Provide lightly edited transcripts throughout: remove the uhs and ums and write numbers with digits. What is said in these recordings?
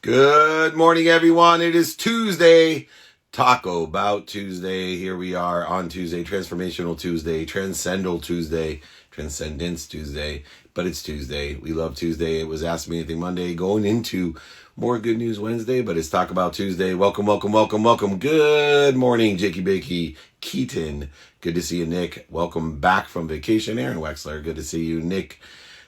Good morning, everyone. It is Tuesday, Taco Bout Tuesday. Here we are on Tuesday, Transformational Tuesday, Transcendental Tuesday, Transcendence Tuesday. But it's Tuesday. We love Tuesday. It was Ask Me Anything Monday, going into more Good News Wednesday, but it's Talk About Tuesday. Welcome. Good morning, Jakey, bakey, Keaton. Good to see you, Nick. Welcome back from vacation, Aaron Wexler. Good to see you, Nick.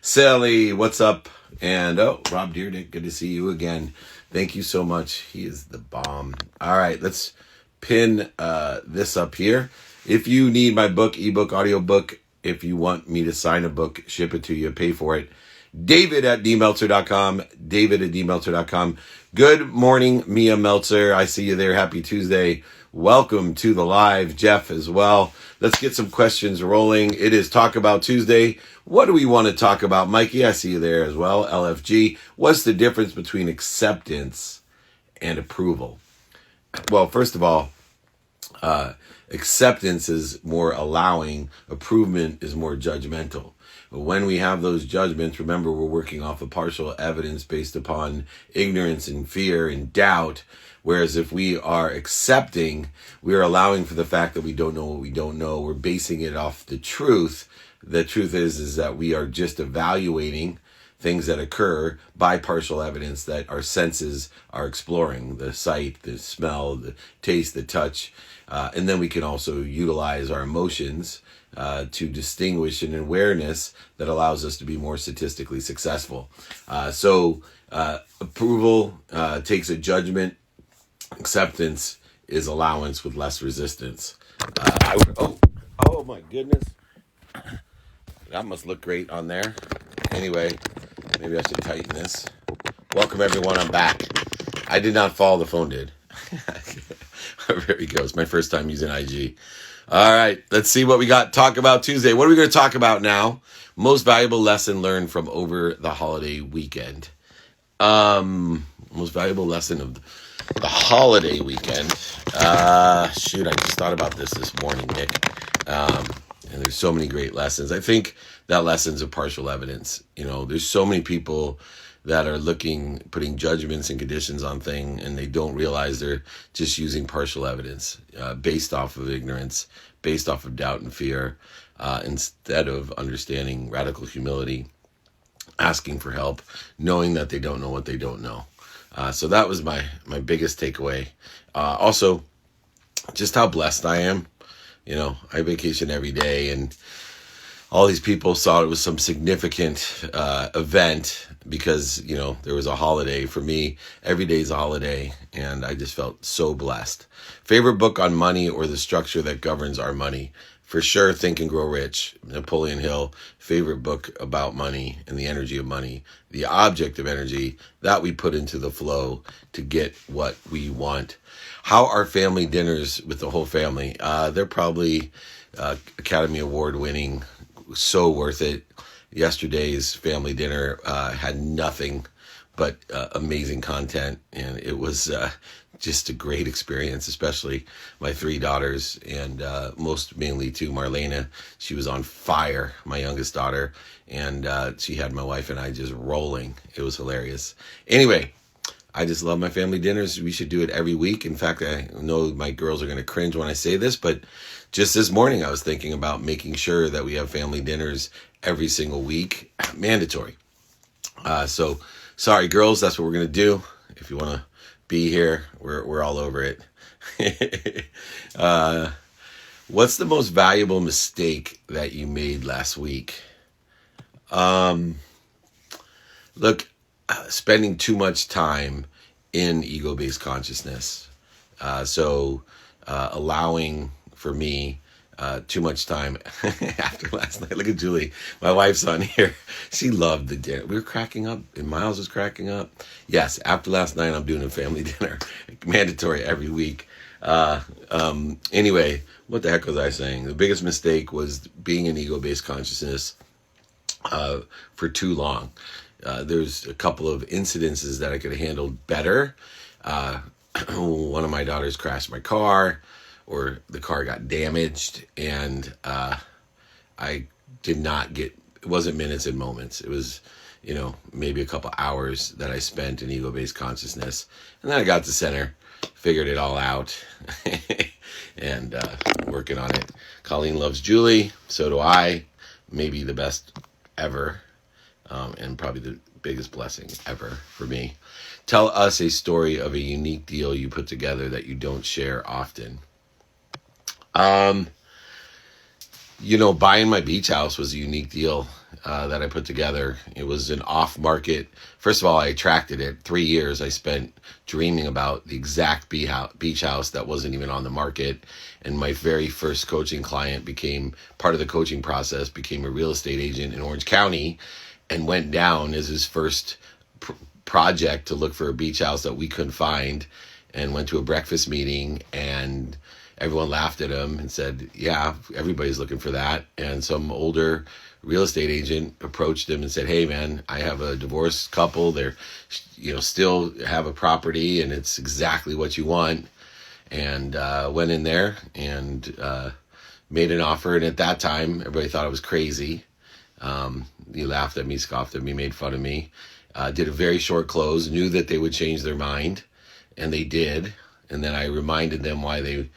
Sally, what's up? And Rob Dierdick, good to see you again. Thank you so much. He is the bomb. All right, let's pin this up here. If you need my book, ebook, audiobook, if you want me to sign a book, ship it to you, pay for it. David at dmeltzer.com. David at dmeltzer.com. Good morning, Mia Meltzer. I see you there. Happy Tuesday. Welcome to the live, Jeff, as well. Let's get some questions rolling. It is Talk About Tuesday. What do we want to talk about? Mikey, I see you there as well. LFG. What's the difference between acceptance and approval? Well, first of all, acceptance is more allowing. Approval is more judgmental. When we have those judgments, remember, we're working off of partial evidence based upon ignorance and fear and doubt. Whereas if we are accepting, we are allowing for the fact that we don't know what we don't know. We're basing it off the truth. The truth is that we are just evaluating things that occur by partial evidence that our senses are exploring: the sight, the smell, the taste, the touch. And then we can also utilize our emotions to distinguish an awareness that allows us to be more statistically successful. So approval takes a judgment. Acceptance is allowance with less resistance. Oh my goodness. That must look great on there. Anyway, maybe I should tighten this. Welcome, everyone. I'm back. I did not fall. The phone did. There he goes. My first time using IG. All right. Let's see what we got. Talk About Tuesday. What are we going to talk about now? Most valuable lesson learned from over the holiday weekend. Most valuable lesson of the holiday weekend. I just thought about this morning, Nick. And there's so many great lessons. I think that lessons of partial evidence. You know, there's so many people that are putting judgments and conditions on things, and they don't realize they're just using partial evidence based off of ignorance, based off of doubt and fear, instead of understanding radical humility, asking for help, knowing that they don't know what they don't know. So that was my biggest takeaway. Also, just how blessed I am. You know, I vacation every day, and all these people thought it was some significant event because, you know, there was a holiday. For me, every day is a holiday, and I just felt so blessed. Favorite book on money or the structure that governs our money? For sure, Think and Grow Rich, Napoleon Hill. Favorite book about money and the energy of money, the object of energy that we put into the flow to get what we want. How are family dinners with the whole family? They're probably Academy Award winning, so worth it. Yesterday's family dinner had nothing but amazing content, and it was just a great experience, especially my three daughters, and most mainly to Marlena. She was on fire, my youngest daughter, and she had my wife and I just rolling. It was hilarious. Anyway, I just love my family dinners. We should do it every week. In fact, I know my girls are going to cringe when I say this, but just this morning I was thinking about making sure that we have family dinners every single week. Mandatory. So sorry, girls, that's what we're going to do. If you want to be here, we're all over it. What's the most valuable mistake that you made last week? Look, spending too much time in ego-based consciousness. Allowing, for me, too much time after last night. Look at Julie, my wife's on here. She loved the dinner. We were cracking up, and Miles was cracking up. Yes, after last night, I'm doing a family dinner. Mandatory every week. Anyway, what the heck was I saying? The biggest mistake was being in ego-based consciousness for too long. There's a couple of incidences that I could have handled better. One of my daughters crashed my car, or the car got damaged, and I did not get, it wasn't minutes and moments. It maybe a couple hours that I spent in ego-based consciousness. And then I got to center, figured it all out, and working on it. Colleen loves Julie. So do I. Maybe the best ever, and probably the biggest blessing ever for me. Tell us a story of a unique deal you put together that you don't share often. Buying my beach house was a unique deal that I put together. It was an off-market. First of all, I attracted it. 3 years I spent dreaming about the exact beach house that wasn't even on the market. And my very first coaching client became part of the coaching process, became a real estate agent in Orange County, and went down as his first project to look for a beach house that we couldn't find, and went to a breakfast meeting, and everyone laughed at him and said, yeah, everybody's looking for that. And some older real estate agent approached him and said, hey man, I have a divorced couple. They're, still have a property and it's exactly what you want. And went in there and made an offer. And at that time, everybody thought I was crazy. He laughed at me, scoffed at me, made fun of me. Did a very short close, knew that they would change their mind, and they did. And then I reminded them why they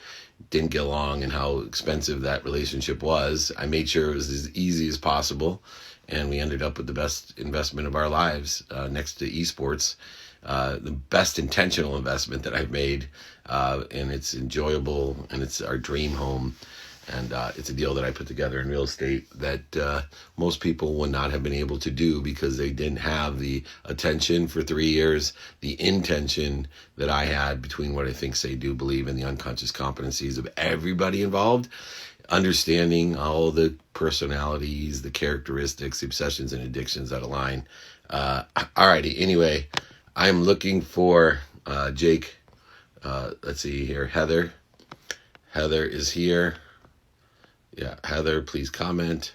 didn't get along and how expensive that relationship was. I made sure it was as easy as possible, and we ended up with the best investment of our lives, next to esports, the best intentional investment that I've made, and it's enjoyable, and it's our dream home. And it's a deal that I put together in real estate that most people would not have been able to do because they didn't have the attention for 3 years, the intention that I had between what I think, say, do, believe, and the unconscious competencies of everybody involved, understanding all the personalities, the characteristics, the obsessions, and addictions that align. Alrighty, anyway, I'm looking for Jake. Let's see here. Heather. Heather is here. Yeah, Heather, please comment.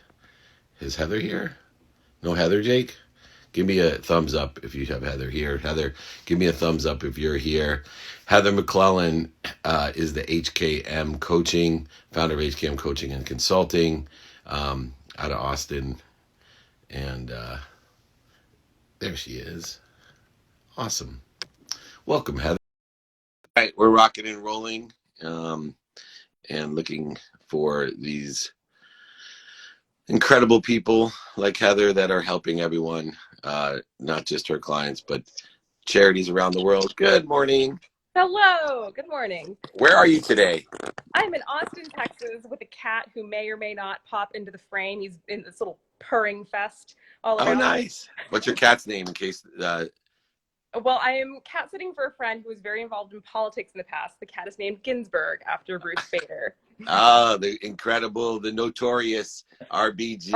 Is Heather here? No Heather, Jake? Give me a thumbs up if you have Heather here. Heather, give me a thumbs up if you're here. Heather McClellan is the HKM Coaching, founder of HKM Coaching and Consulting, out of Austin. And there she is. Awesome. Welcome, Heather. All right, we're rocking and rolling. And looking for these incredible people like Heather that are helping everyone, not just her clients, but charities around the world. Good morning. Hello. Good morning. Where are you today? I'm in Austin, Texas with a cat who may or may not pop into the frame. He's in this little purring fest all around. Oh, nice. What's your cat's name in case... Well, I am cat sitting for a friend who was very involved in politics in the past. The cat is named Ginsburg after Ruth Bader. Oh, the incredible, the notorious RBG.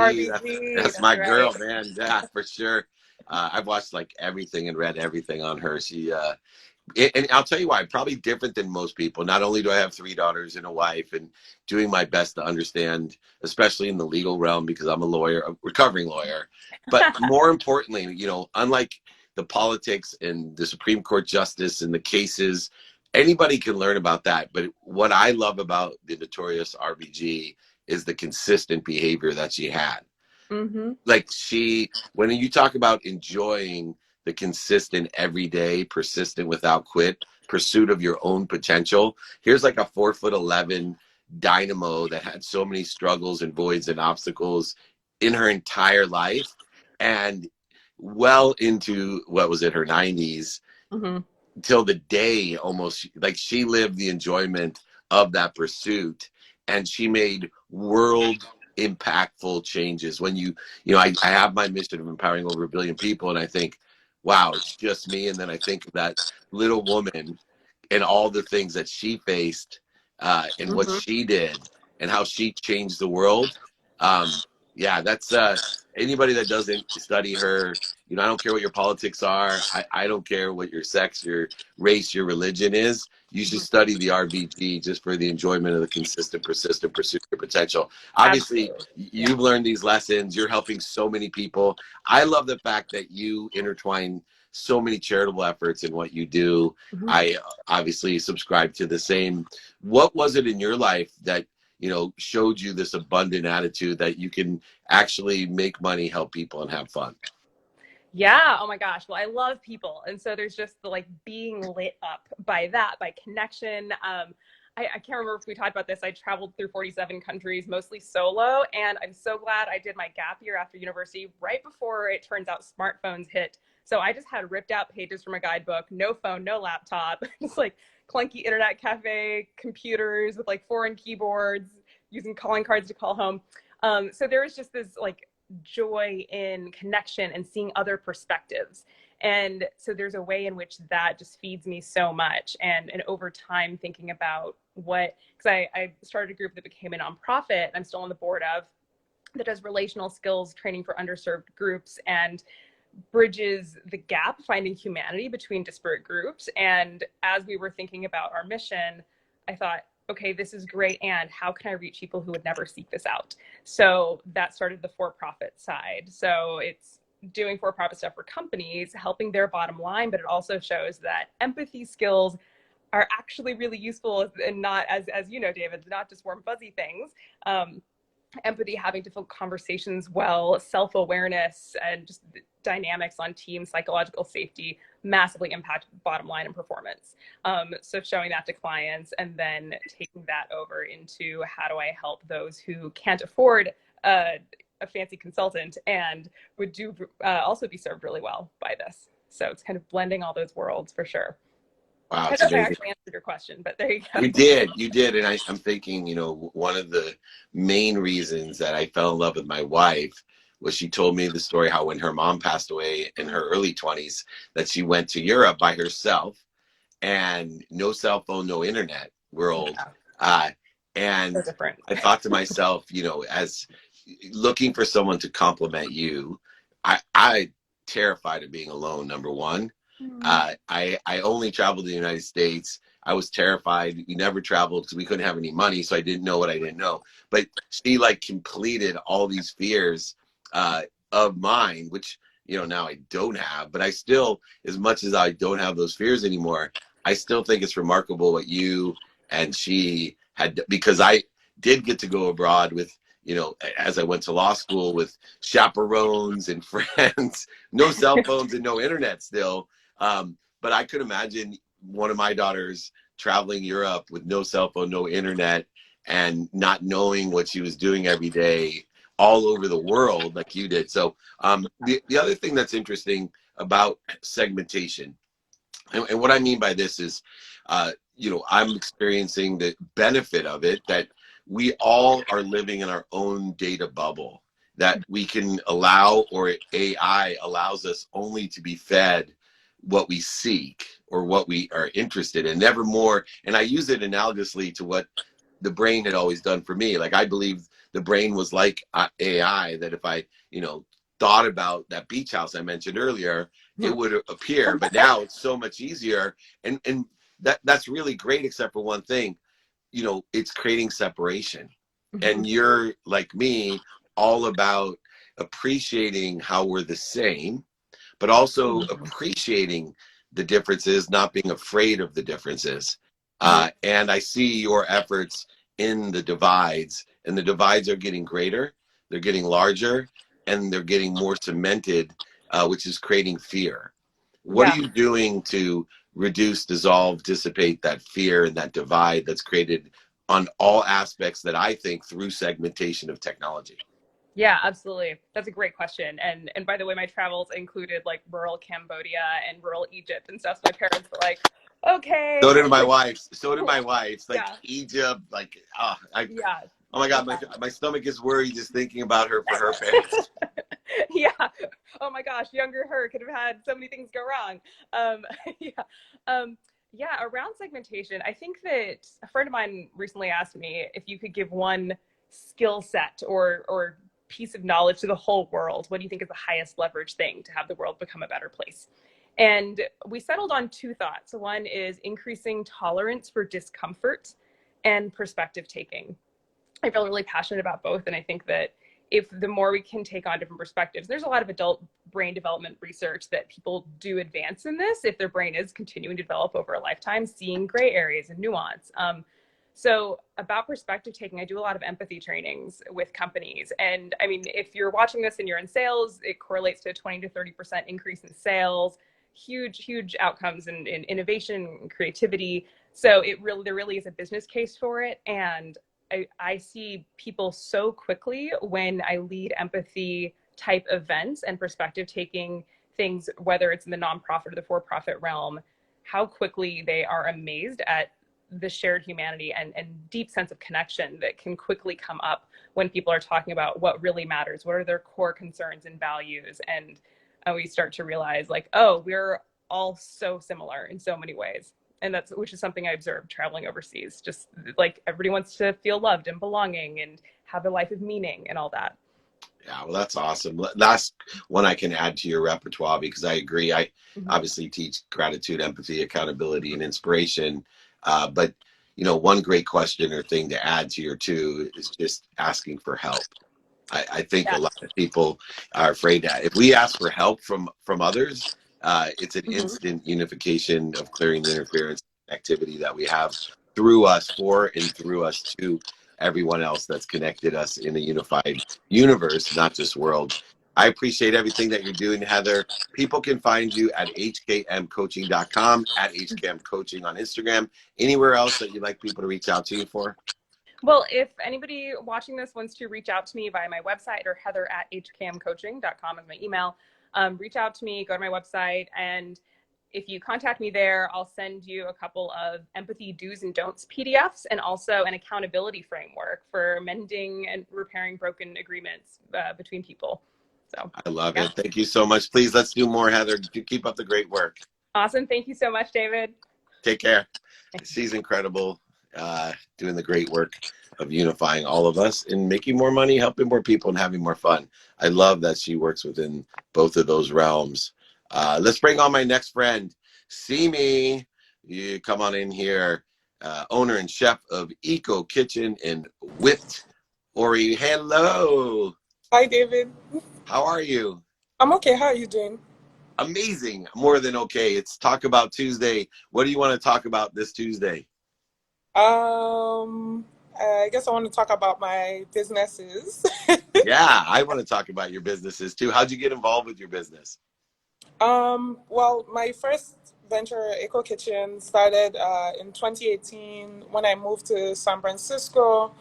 That's my right. Girl, man. Yeah, for sure. I've watched like everything and read everything on her. She, and I'll tell you why, probably different than most people. Not only do I have 3 daughters and a wife, and doing my best to understand, especially in the legal realm, because I'm a lawyer, a recovering lawyer. But more importantly, unlike the politics and the Supreme Court justice and the cases, anybody can learn about that. But what I love about the notorious RBG is the consistent behavior that she had. Mm-hmm. Like when you talk about enjoying the consistent, everyday, persistent, without quit pursuit of your own potential. Here's like a 4'11" dynamo that had so many struggles and voids and obstacles in her entire life. And well into, what was it, her 90s, mm-hmm. till the day almost, like she lived the enjoyment of that pursuit, and she made world impactful changes. When I have my mission of empowering over 1 billion people, and I think, wow, it's just me. And then I think of that little woman and all the things that she faced, and mm-hmm. what she did and how she changed the world. Yeah, that's anybody that doesn't study her, I don't care what your politics are. I don't care what your sex, your race, your religion is. You should study the RBG just for the enjoyment of the consistent, persistent pursuit of your potential. Obviously, you've learned these lessons. You're helping so many people. I love the fact that you intertwine so many charitable efforts in what you do. Mm-hmm. I obviously subscribe to the same. What was it in your life that showed you this abundant attitude that you can actually make money, help people, and have fun? Yeah. Oh my gosh. Well, I love people. And so there's just the like being lit up by that, by connection. I can't remember if we talked about this. I traveled through 47 countries, mostly solo. And I'm so glad I did my gap year after university right before it turns out smartphones hit. So I just had ripped out pages from a guidebook, no phone, no laptop, just like clunky internet cafe computers with like foreign keyboards, using calling cards to call home. So there was just this like joy in connection and seeing other perspectives. And so there's a way in which that just feeds me so much. And over time, thinking about what, because I started a group that became a nonprofit, I'm still on the board of, that does relational skills training for underserved groups and bridges the gap, finding humanity between disparate groups. And as we were thinking about our mission, I thought, okay, this is great. And how can I reach people who would never seek this out? So that started the for-profit side. So it's doing for-profit stuff for companies, helping their bottom line, but it also shows that empathy skills are actually really useful and not, as you know, David, not just warm fuzzy things. Empathy, having difficult conversations well, self-awareness, and just dynamics on team psychological safety massively impact bottom line and performance. So showing that to clients and then taking that over into how do I help those who can't afford a fancy consultant and would do also be served really well by this. So it's kind of blending all those worlds for sure. Wow, I it's don't know if I amazing. actually answered your question, but there you go. You did. And I'm thinking, one of the main reasons that I fell in love with my wife was she told me the story how when her mom passed away in her early 20s, that she went to Europe by herself and no cell phone, no internet world. Yeah, Uh, so and different. I thought to myself, as looking for someone to compliment you, I terrified of being alone, number one. I only traveled to the United States. I was terrified. We never traveled because we couldn't have any money, so I didn't know what I didn't know. But she like completed all these fears of mine, which now I don't have. But I still, as much as I don't have those fears anymore, I still think it's remarkable what you and she had, because I did get to go abroad with, as I went to law school with chaperones and friends, no cell phones and no internet still. But I could imagine one of my daughters traveling Europe with no cell phone, no internet, and not knowing what she was doing every day all over the world like you did. So the other thing that's interesting about segmentation, and what I mean by this is, I'm experiencing the benefit of it, that we all are living in our own data bubble, that we can allow, or AI allows us only to be fed what we seek or what we are interested in, never more. And I use it analogously to what the brain had always done for me. Like, I believe the brain was like AI, that if I, thought about that beach house I mentioned earlier, it would appear. But now it's so much easier. And that's really great, except for one thing, it's creating separation. And you're like me, all about appreciating how we're the same, but also appreciating the differences, not being afraid of the differences. And I see your efforts in the divides, and the divides are getting greater, they're getting larger, and they're getting more cemented, which is creating fear. What Yeah. are you doing to reduce, dissolve, dissipate that fear and that divide that's created on all aspects, that I think through segmentation of technology? Yeah, absolutely. That's a great question. And by the way, my travels included like rural Cambodia and rural Egypt and stuff. So my parents were like, So okay. did my wife. So did my wife. Like Yeah. Egypt, like, Yeah. oh my God, my stomach is worried just thinking about her for her parents. Yeah. Oh my gosh, younger her could have had so many things go wrong. Yeah. Yeah, around segmentation, I think that a friend of mine recently asked me if you could give one skill set or piece of knowledge to the whole world, what do you think is the highest leverage thing to have the world become a better place? And we settled on two thoughts. One is increasing tolerance for discomfort and perspective taking. I feel really passionate about both. And I think that if the more we can take on different perspectives, there's a lot of adult brain development research that people do advance in this if their brain is continuing to develop over a lifetime, seeing gray areas and nuance. So about perspective taking, I do a lot of empathy trainings with companies. And I mean, if you're watching this and you're in sales, it correlates to a 20 to 30% increase in sales, huge outcomes in innovation and creativity. So there really is a business case for it. And I see people so quickly when I lead empathy type events and perspective taking things, whether it's in the nonprofit or the for-profit realm, how quickly they are amazed at the shared humanity and deep sense of connection that can quickly come up when people are talking about what really matters, what are their core concerns and values. And we start to realize like, oh, we're all so similar in so many ways. And which is something I observed traveling overseas. Just like everybody wants to feel loved and belonging and have a life of meaning and all that. Yeah, well, that's awesome. Last one I can add to your repertoire, because I agree. I obviously teach gratitude, empathy, accountability, and inspiration. But, one great question or thing to add to your two is just asking for help. I think a lot of people are afraid that if we ask for help from others, it's an instant unification of clearing the interference activity that we have through us for and through us to everyone else that's connected us in a unified universe, not just world. I appreciate everything that you're doing, Heather. People can find you at hkmcoaching.com, at hkmcoaching on Instagram. Anywhere else that you'd like people to reach out to you for? Well, if anybody watching this wants to reach out to me via my website or heather@hkmcoaching.com is my email, reach out to me, go to my website, and if you contact me there, I'll send you a couple of empathy do's and don'ts PDFs and also an accountability framework for mending and repairing broken agreements between people. So I love it. Thank you so much. Please, let's do more, Heather. Keep up the great work. Awesome. Thank you so much, David. Take care. She's incredible, doing the great work of unifying all of us and making more money, helping more people, and having more fun. I love that she works within both of those realms. Let's bring on my next friend, Simi. You come on in here, owner and chef of Eco Kitchen in Whipped Ori. Hello. Hi, David. How are you? I'm okay. How are you doing? Amazing. More than okay. It's Talk About Tuesday. What do you want to talk about this Tuesday? I guess I want to talk about my businesses. Yeah, I want to talk about your businesses too. How'd you get involved with your business? Well, my first venture, Eco Kitchen, started in 2018 when I moved to San Francisco.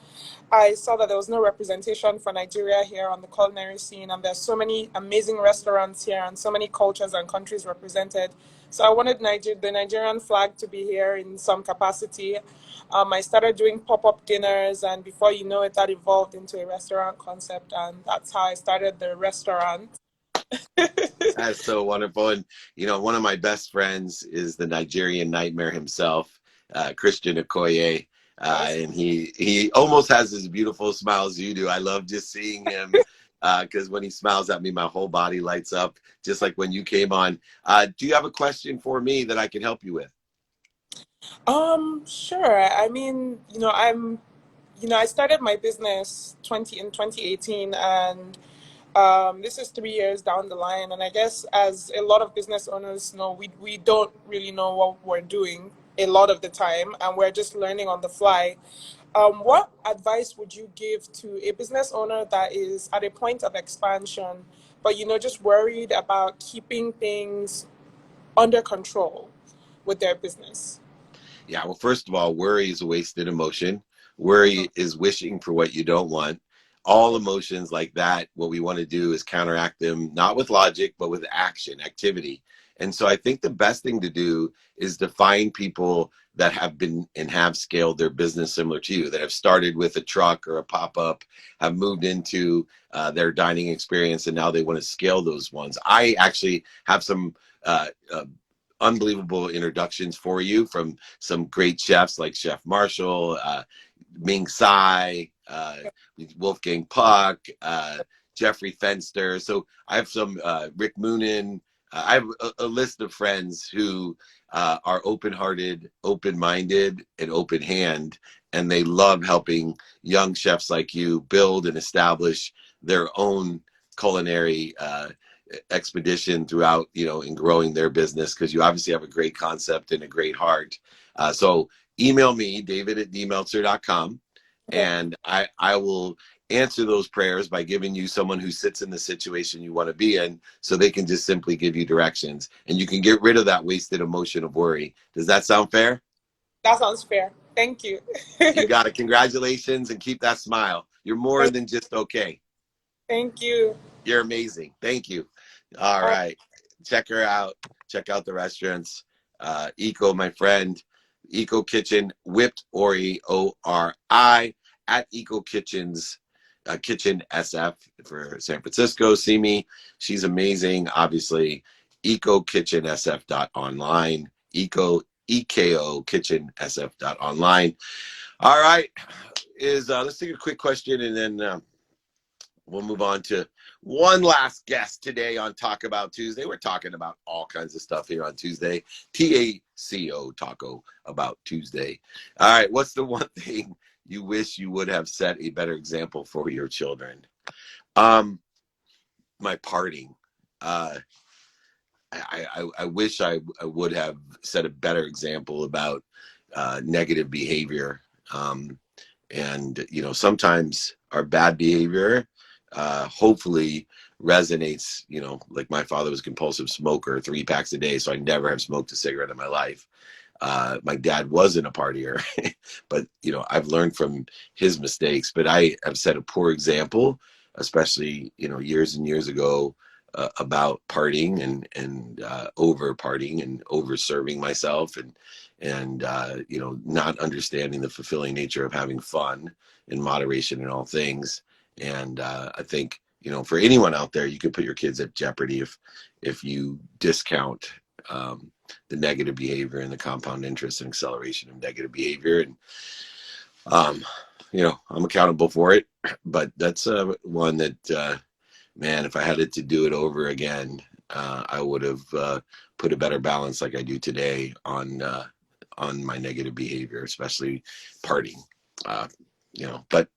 I saw that there was no representation for Nigeria here on the culinary scene, and there's so many amazing restaurants here and so many cultures and countries represented. So I wanted the Nigerian flag to be here in some capacity. I started doing pop-up dinners, and before you know it, that evolved into a restaurant concept, and that's how I started the restaurant. That's so wonderful. And, one of my best friends is the Nigerian nightmare himself, Christian Okoye. And he almost has as beautiful smile as you do. I love just seeing him because when he smiles at me, my whole body lights up, just like when you came on. Do you have a question for me that I can help you with? Sure. I mean, I started my business in 2018, and this is 3 years down the line. And I guess as a lot of business owners know, we don't really know what we're doing a lot of the time, and we're just learning on the fly. What advice would you give to a business owner that is at a point of expansion, but just worried about keeping things under control with their business? Yeah, well, first of all, worry is a wasted emotion. Worry is wishing for what you don't want. All emotions like that, what we want to do is counteract them, not with logic, but with action, activity. And so I think the best thing to do is to find people that have been and have scaled their business similar to you, that have started with a truck or a pop-up, have moved into their dining experience, and now they want to scale those ones. I actually have some unbelievable introductions for you from some great chefs like Chef Marshall, Ming Tsai, Wolfgang Puck, Jeffrey Fenster. So I have some Rick Moonen. I have a list of friends who are open-hearted, open-minded, and open-hand, and they love helping young chefs like you build and establish their own culinary expedition throughout, in growing their business, because you obviously have a great concept and a great heart. So email me, david@dmeltzer.com, Okay. and I will answer those prayers by giving you someone who sits in the situation you want to be in, so they can just simply give you directions, and you can get rid of that wasted emotion of worry. Does that sound fair? That sounds fair. Thank you. You got it. Congratulations, and keep that smile. You're more than just okay. Thank you. You're amazing. Thank you. All right. Check her out. Check out the restaurants. Eco, my friend. Eco Kitchen, whipped Ori, ORI, at Eco Kitchens, Kitchen SF for San Francisco. See me. She's amazing, obviously. EcoKitchenSF.online. EKO Kitchen SF.online. All right. Let's take a quick question, and then we'll move on to one last guest today on Talk About Tuesday. We're talking about all kinds of stuff here on Tuesday. TACO, Taco About Tuesday. All right, what's the one thing you wish you would have set a better example for your children? My partying. I wish I would have set a better example about negative behavior. And, you know, sometimes our bad behavior hopefully resonates, you know, like my father was a compulsive smoker, 3 packs a day, so I never have smoked a cigarette in my life. My dad wasn't a partier, but, you know, I've learned from his mistakes, but I have set a poor example, especially, you know, years and years ago, about partying and over partying and over serving myself and you know, not understanding the fulfilling nature of having fun in moderation in all things. And I think, you know, for anyone out there, you could put your kids at jeopardy if you discount the negative behavior and the compound interest and acceleration of negative behavior. And you know, I'm accountable for it, but that's one that man, if I had it to do it over again, I would have put a better balance like I do today on my negative behavior, especially partying. You know, but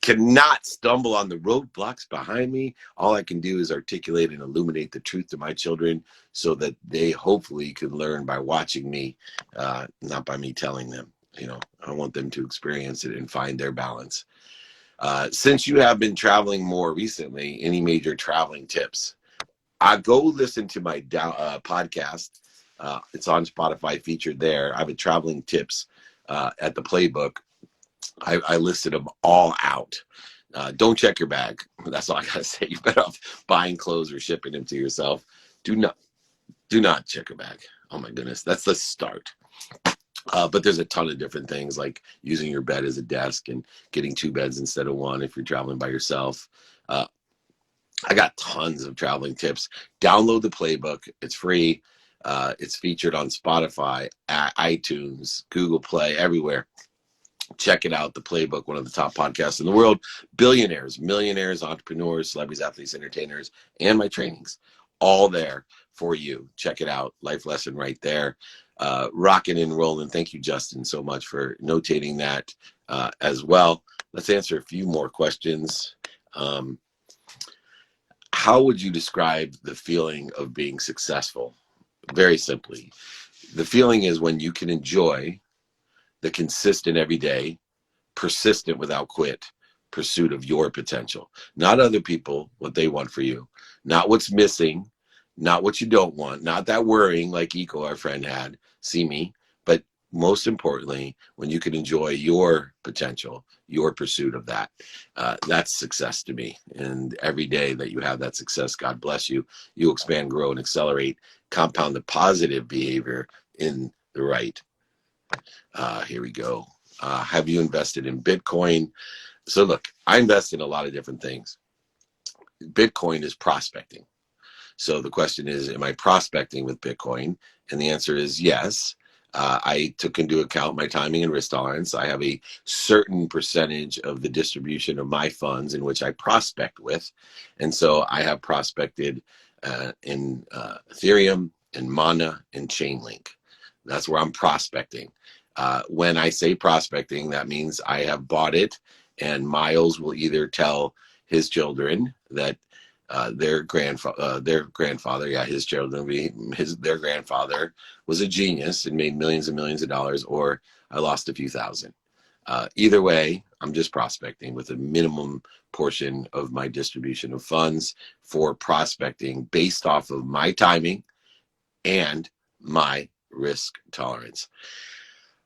cannot stumble on the roadblocks behind me. All I can do is articulate and illuminate the truth to my children so that they hopefully can learn by watching me, not by me telling them. You know, I want them to experience it and find their balance. Since you have been traveling more recently, any major traveling tips? I go listen to my podcast. It's on Spotify, featured there. I have a traveling tips at the playbook. I listed them all out. Don't check your bag. That's all I gotta say. You're better off buying clothes or shipping them to yourself. Do not check your bag. Oh my goodness, that's the start. But there's a ton of different things, like using your bed as a desk and getting 2 beds instead of 1 if you're traveling by yourself. I got tons of traveling tips. Download the playbook. It's free. It's featured on Spotify, iTunes, Google Play, everywhere. Check it out. The playbook, one of the top podcasts in the world. Billionaires, millionaires, entrepreneurs, celebrities, athletes, entertainers, and my trainings, all there for you. Check it out. Life lesson right there. Rocking and rolling. Thank you, Justin, so much for notating that as well. Let's answer a few more questions. How would you describe the feeling of being successful? Very simply, the feeling is when you can enjoy the consistent, everyday, persistent without quit pursuit of your potential, not other people, what they want for you, not what's missing, not what you don't want, not that worrying like Eco, our friend, had, see me, but most importantly, when you can enjoy your potential, your pursuit of that, that's success to me. And every day that you have that success, God bless you, you expand, grow, and accelerate, compound the positive behavior in the right. Here we go. Have you invested in Bitcoin? So look, I invest in a lot of different things. Bitcoin is prospecting. So the question is, am I prospecting with Bitcoin? And the answer is yes. I took into account my timing and risk tolerance. I have a certain percentage of the distribution of my funds in which I prospect with. And so I have prospected in Ethereum, in Mana, and Chainlink. That's where I'm prospecting. When I say prospecting, that means I have bought it, and Miles will either tell his children that their grandfather, yeah, his children, their grandfather was a genius and made millions and millions of dollars, or I lost a few thousand. Either way, I'm just prospecting with a minimum portion of my distribution of funds for prospecting based off of my timing and my risk tolerance.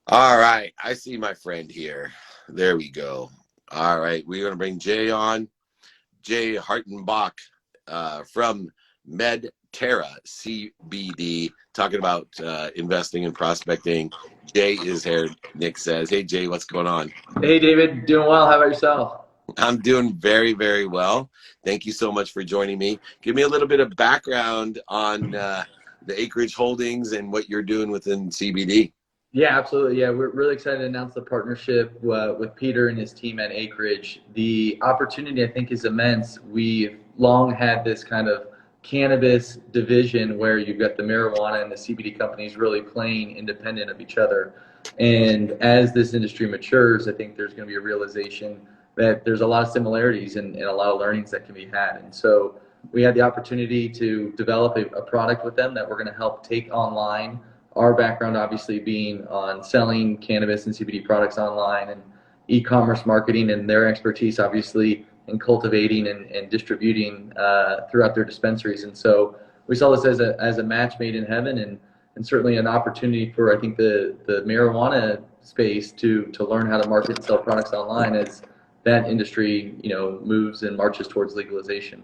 All right, I see my friend here. There we go. All right, we're going to bring Jay on. Jay Hartenbach from Medterra CBD, talking about investing and prospecting. Jay is here, Nick says. Hey, Jay, what's going on? Hey, David. Doing well. How about yourself? I'm doing very, very well. Thank you so much for joining me. Give me a little bit of background on the Acreage Holdings and what you're doing within CBD. Yeah, absolutely. Yeah, we're really excited to announce the partnership with Peter and his team at Acreage. The opportunity, I think, is immense. We've long had this kind of cannabis division where you've got the marijuana and the CBD companies really playing independent of each other. And as this industry matures, I think there's going to be a realization that there's a lot of similarities and a lot of learnings that can be had. And so we had the opportunity to develop a product with them that we're going to help take online. Our background obviously being on selling cannabis and CBD products online and e-commerce marketing, and their expertise obviously in cultivating and distributing throughout their dispensaries. And so we saw this as a match made in heaven, and certainly an opportunity for, I think, the marijuana space to learn how to market and sell products online as that industry, moves and marches towards legalization.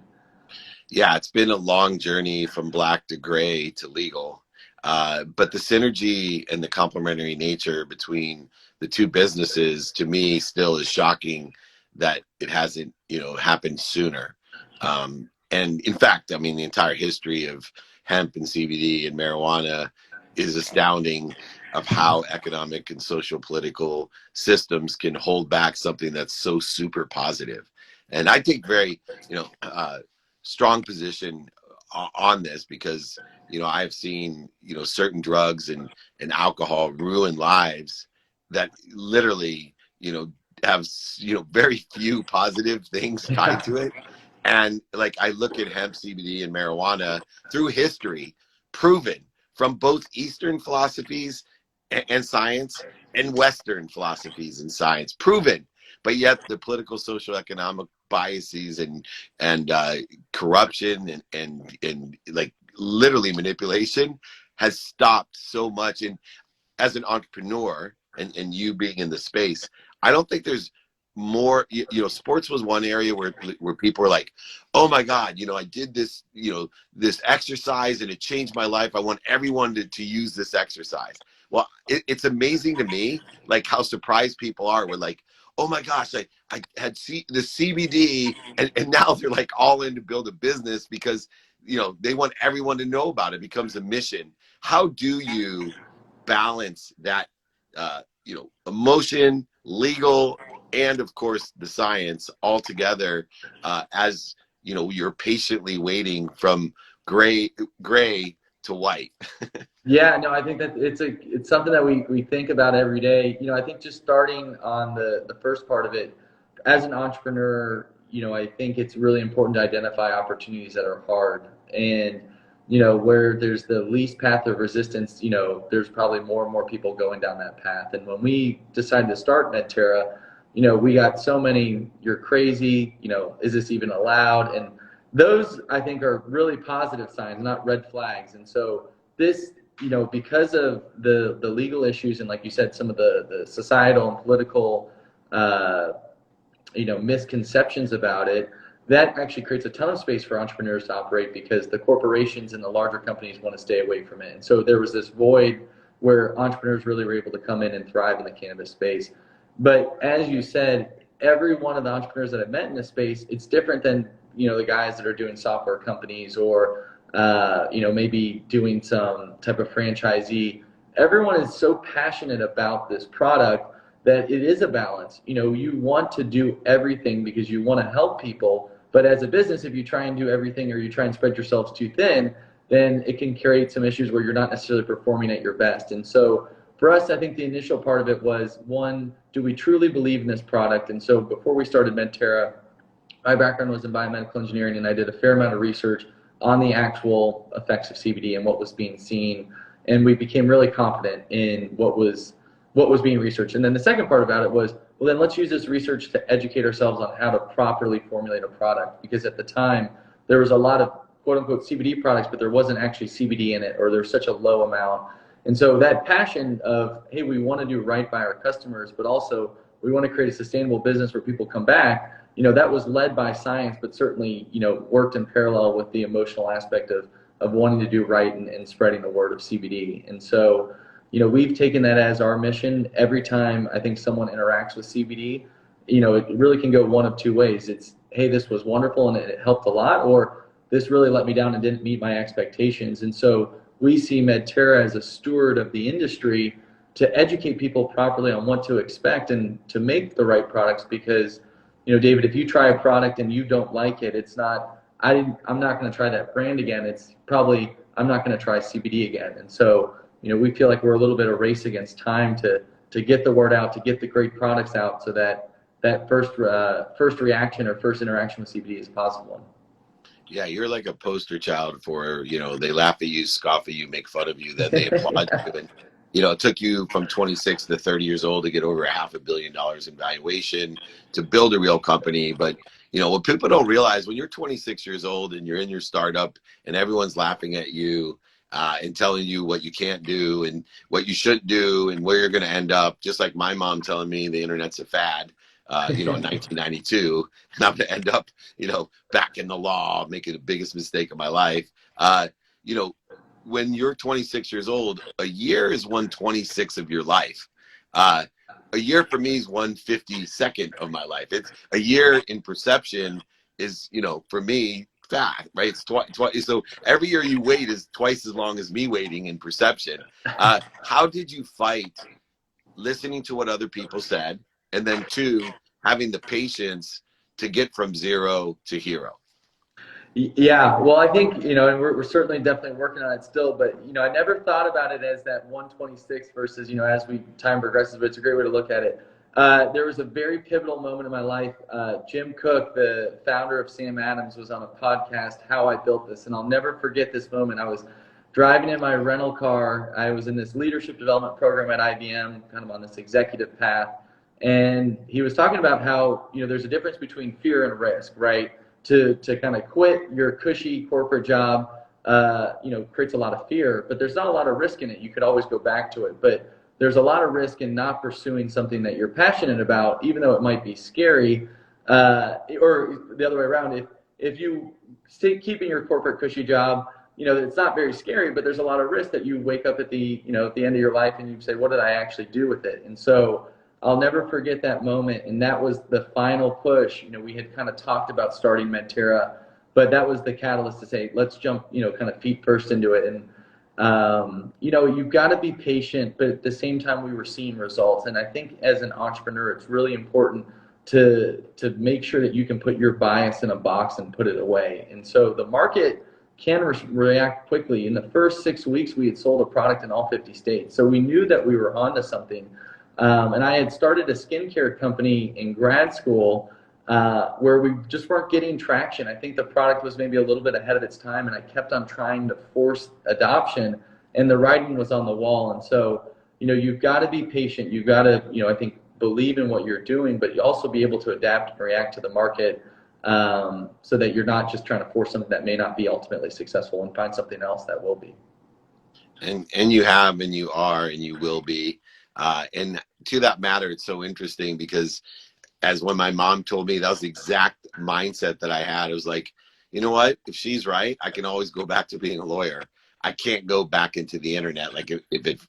Yeah, it's been a long journey from black to gray to legal. But the synergy and the complementary nature between the two businesses, to me, still is shocking that it hasn't, happened sooner. And in fact, I mean, the entire history of hemp and CBD and marijuana is astounding of how economic and social political systems can hold back something that's so super positive. And I take very, strong position on this because, I've seen, certain drugs and alcohol ruin lives that literally, have, very few positive things tied to it. And like, I look at hemp, CBD, and marijuana through history, proven from both Eastern philosophies and science and Western philosophies and science, proven. But yet the political, social, economic biases and corruption and like literally manipulation has stopped so much. And as an entrepreneur and you being in the space, I don't think there's more, sports was one area where people were like, oh my God, I did this, this exercise and it changed my life. I want everyone to use this exercise. Well, it's amazing to me, like how surprised people are. We're like, oh my gosh, I had the CBD and now they're like all in to build a business because, they want everyone to know about it. It becomes a mission. How do you balance that, emotion, legal, and of course the science all together as, you're patiently waiting from gray to white? Yeah, no, I think that it's something that we think about every day. I think just starting on the first part of it, as an entrepreneur, I think it's really important to identify opportunities that are hard and, where there's the least path of resistance, there's probably more and more people going down that path. And when we decided to start Medterra, we got so many, you're crazy, is this even allowed? And those, I think, are really positive signs, not red flags. And so this, because of the legal issues and, like you said, some of the societal and political, misconceptions about it, that actually creates a ton of space for entrepreneurs to operate because the corporations and the larger companies want to stay away from it. And so there was this void where entrepreneurs really were able to come in and thrive in the cannabis space. But as you said, every one of the entrepreneurs that I've met in this space, it's different than, the guys that are doing software companies or, maybe doing some type of franchisee. Everyone is so passionate about this product that it is a balance. You want to do everything because you want to help people. But as a business, if you try and do everything or you try and spread yourselves too thin, then it can create some issues where you're not necessarily performing at your best. And so for us, I think the initial part of it was, one, do we truly believe in this product? And so before we started Medterra, My background was in biomedical engineering, and I did a fair amount of research on the actual effects of CBD and what was being seen. And we became really confident in what was being researched. And then the second part about it was, well, then let's use this research to educate ourselves on how to properly formulate a product. Because at the time, there was a lot of quote unquote CBD products, but there wasn't actually CBD in it, or there's such a low amount. And so that passion of, hey, we want to do right by our customers, but also we want to create a sustainable business where people come back, that was led by science, but certainly, worked in parallel with the emotional aspect of wanting to do right and spreading the word of CBD. And so, we've taken that as our mission. Every time I think someone interacts with CBD, it really can go one of two ways. It's, hey, this was wonderful and it helped a lot, or this really let me down and didn't meet my expectations. And so we see Medterra as a steward of the industry to educate people properly on what to expect and to make the right products. Because, David, if you try a product and you don't like it, it's not, I'm not going to try that brand again. It's probably, I'm not going to try CBD again. And so, we feel like we're a little bit of a race against time to get the word out, to get the great products out, so that first reaction or first interaction with CBD is a positive one. Yeah, you're like a poster child for, they laugh at you, scoff at you, make fun of you, then they applaud you. And, it took you from 26 to 30 years old to get over $500 million in valuation to build a real company. But, what people don't realize, when you're 26 years old and you're in your startup and everyone's laughing at you and telling you what you can't do and what you shouldn't do and where you're going to end up, just like my mom telling me the internet's a fad. In 1992, and I'm going to end up, back in the law, making the biggest mistake of my life. When you're 26 years old, a year is 1/26 of your life. A year for me is 1/52nd of my life. It's a year in perception is, for me, fat, right? It's twice. So every year you wait is twice as long as me waiting in perception. How did you fight listening to what other people said? And then 2, having the patience to get from 0 to hero. Yeah, well, I think, and we're certainly definitely working on it still, but, I never thought about it as that 1/26 versus, as time progresses, but it's a great way to look at it. There was a very pivotal moment in my life. Jim Cook, the founder of Sam Adams, was on a podcast, How I Built This, and I'll never forget this moment. I was driving in my rental car. I was in this leadership development program at IBM, kind of on this executive path. And he was talking about how, there's a difference between fear and risk, right? To kind of quit your cushy corporate job, creates a lot of fear, but there's not a lot of risk in it. You could always go back to it, but there's a lot of risk in not pursuing something that you're passionate about, even though it might be scary, or the other way around. If you stay keeping your corporate cushy job, it's not very scary, but there's a lot of risk that you wake up at the end of your life and you say, what did I actually do with it? And so I'll never forget that moment, and that was the final push. We had kind of talked about starting Medterra, but that was the catalyst to say, let's jump, kind of feet first into it. And, you've got to be patient, but at the same time, we were seeing results. And I think as an entrepreneur, it's really important to make sure that you can put your bias in a box and put it away. And so the market can react quickly. In the first 6 weeks, we had sold a product in all 50 states. So we knew that we were onto something. And I had started a skincare company in grad school where we just weren't getting traction. I think the product was maybe a little bit ahead of its time, and I kept on trying to force adoption, and the writing was on the wall. And so, you've got to be patient. You've got to, I think, believe in what you're doing, but you also be able to adapt and react to the market so that you're not just trying to force something that may not be ultimately successful and find something else that will be. And you have, and you are, and you will be. And to that matter, it's so interesting because as when my mom told me, that was the exact mindset that I had. It was like, you know what, if she's right, I can always go back to being a lawyer. I can't go back into the internet. Like if it,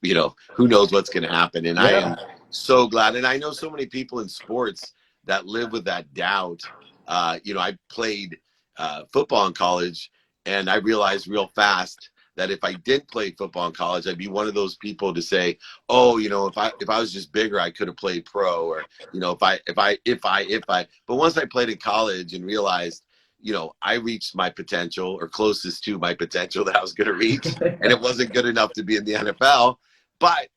who knows what's going to happen. And yeah. I am so glad. And I know so many people in sports that live with that doubt. I played football in college, and I realized real fast that if I didn't play football in college, I'd be one of those people to say, oh, if I was just bigger, I could have played pro, or, but once I played in college and realized, I reached my potential, or closest to my potential that I was going to reach, and it wasn't good enough to be in the NFL, but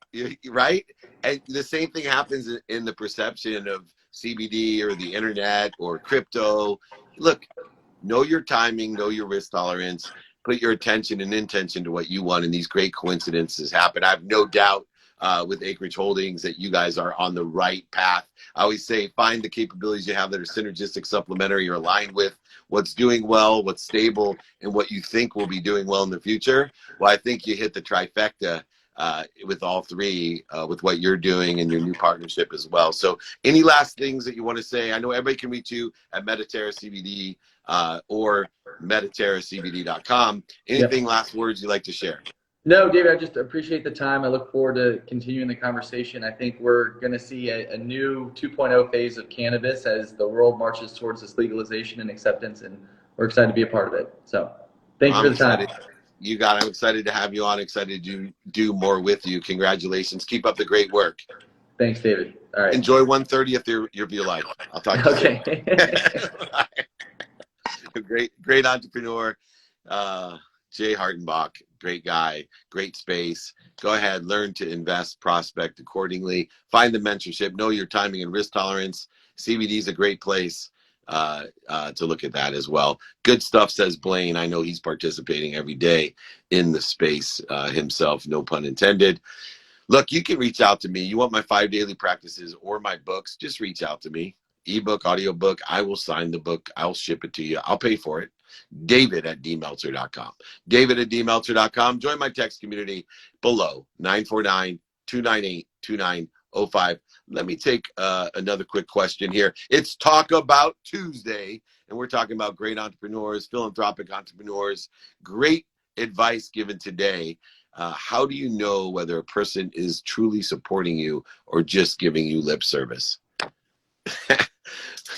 right. And the same thing happens in the perception of CBD or the internet or crypto. Look, know your timing, know your risk tolerance, put your attention and intention to what you want, and these great coincidences happen. I have no doubt with Acreage Holdings that you guys are on the right path. I always say find the capabilities you have that are synergistic, supplementary, or aligned with what's doing well, what's stable, and what you think will be doing well in the future. Well, I think you hit the trifecta with all three, with what you're doing and your new partnership as well. So any last things that you want to say? I know everybody can reach you at Mediterra CBD or mediterracbd.com. Anything last words you'd like to share? No, David, I just appreciate the time. I look forward to continuing the conversation. I think we're going to see a new 2.0 phase of cannabis as the world marches towards this legalization and acceptance, and we're excited to be a part of it. So thank you for the time. You got it. I'm excited to have you on, excited to do more with you. Congratulations. Keep up the great work. Thanks, David. All right. Enjoy 1/30th of your life. I'll talk to you soon. Great entrepreneur. Jay Hartenbach, great guy, great space. Go ahead, learn to invest, prospect accordingly. Find the mentorship, know your timing and risk tolerance. CBD is a great place to look at that as well. Good stuff, says Blaine. I know he's participating every day in the space himself, no pun intended. Look, you can reach out to me. You want my 5 daily practices or my books, just reach out to me. Ebook, audiobook, I will sign the book. I'll ship it to you. I'll pay for it. David@dmeltzer.com. David@dmeltzer.com. Join my text community below, 949-298-2905. Let me take another quick question here. It's Talk About Tuesday, and we're talking about great entrepreneurs, philanthropic entrepreneurs. Great advice given today. How do you know whether a person is truly supporting you or just giving you lip service?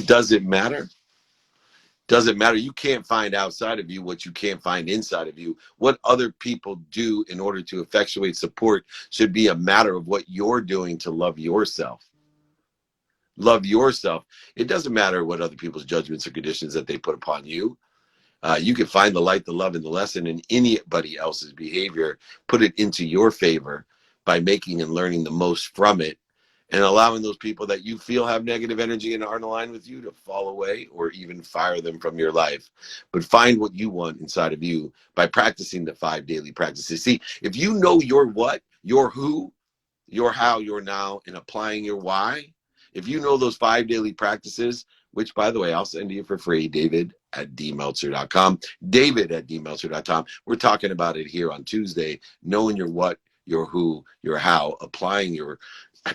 Does it matter? Does it matter? You can't find outside of you what you can't find inside of you. What other people do in order to effectuate support should be a matter of what you're doing to love yourself. Love yourself. It doesn't matter what other people's judgments or conditions that they put upon you. You can find the light, the love, and the lesson in anybody else's behavior. Put it into your favor by making and learning the most from it, and allowing those people that you feel have negative energy and aren't aligned with you to fall away or even fire them from your life. But find what you want inside of you by practicing the 5 daily practices. See, if you know your what, your who, your how, your now, and applying your why, if you know those 5 daily practices, which, by the way, I'll send to you for free, David@dmeltzer.com, David@dmeltzer.com. We're talking about it here on Tuesday, knowing your what, your who, your how, applying your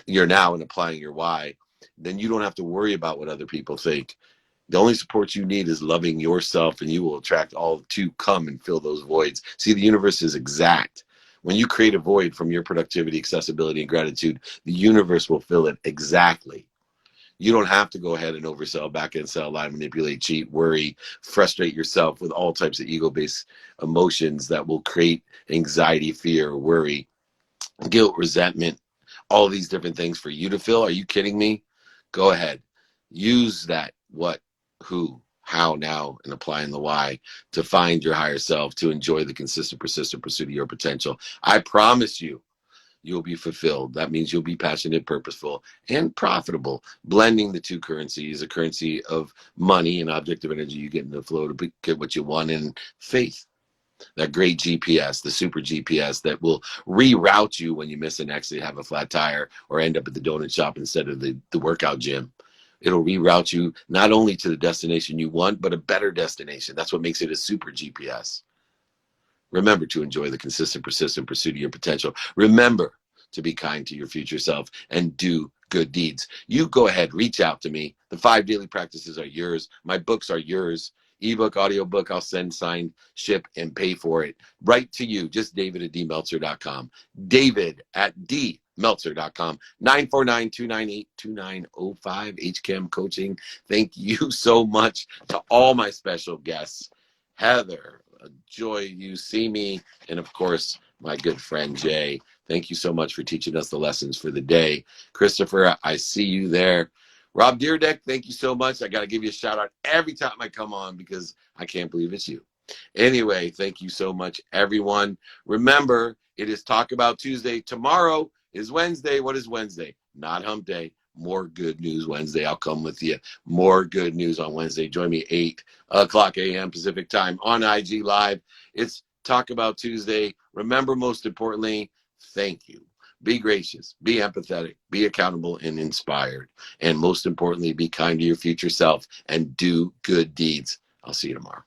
now and applying your why. Then you don't have to worry about what other people think. The only support you need is loving yourself, and you will attract all to come and fill those voids. See, the universe is exact. When you create a void from your productivity, accessibility, and gratitude, the universe will fill it exactly. You don't have to go ahead and oversell, back end sell, lie, manipulate, cheat, worry, frustrate yourself with all types of ego-based emotions that will create anxiety, fear, worry, guilt, resentment, all these different things for you to feel. Are you kidding me? Go ahead. Use that what, who, how, now, and applying the why to find your higher self, to enjoy the consistent, persistent pursuit of your potential. I promise you, you'll be fulfilled. That means you'll be passionate, purposeful, and profitable. Blending the two currencies, a currency of money and objective energy you get in the flow to get what you want, and faith. That great GPS, the super GPS that will reroute you when you miss an exit, have a flat tire, or end up at the donut shop instead of the workout gym. It'll reroute you not only to the destination you want, but a better destination. That's what makes it a super GPS. Remember to enjoy the consistent, persistent pursuit of your potential. Remember to be kind to your future self and do good deeds. You go ahead, reach out to me. The 5 daily practices are yours. My books are yours. Ebook, audiobook, I'll send, sign, ship, and pay for it right to you. Just David@dmeltzer.com. David@dmeltzer.com. 949-298-2905. HCAM Coaching. Thank you so much to all my special guests. Heather, a joy you see me, and of course, my good friend Jay. Thank you so much for teaching us the lessons for the day. Christopher, I see you there. Rob Dierdick, thank you so much. I got to give you a shout out every time I come on because I can't believe it's you. Anyway, thank you so much, everyone. Remember, it is Talk About Tuesday. Tomorrow is Wednesday. What is Wednesday? Not hump day. more Good News Wednesday. I'll come with you. More good news on Wednesday. Join me 8 o'clock a.m. Pacific time on IG Live. It's Talk About Tuesday. Remember, most importantly, thank you. Be gracious, be empathetic, be accountable and inspired. And most importantly, be kind to your future self and do good deeds. I'll see you tomorrow.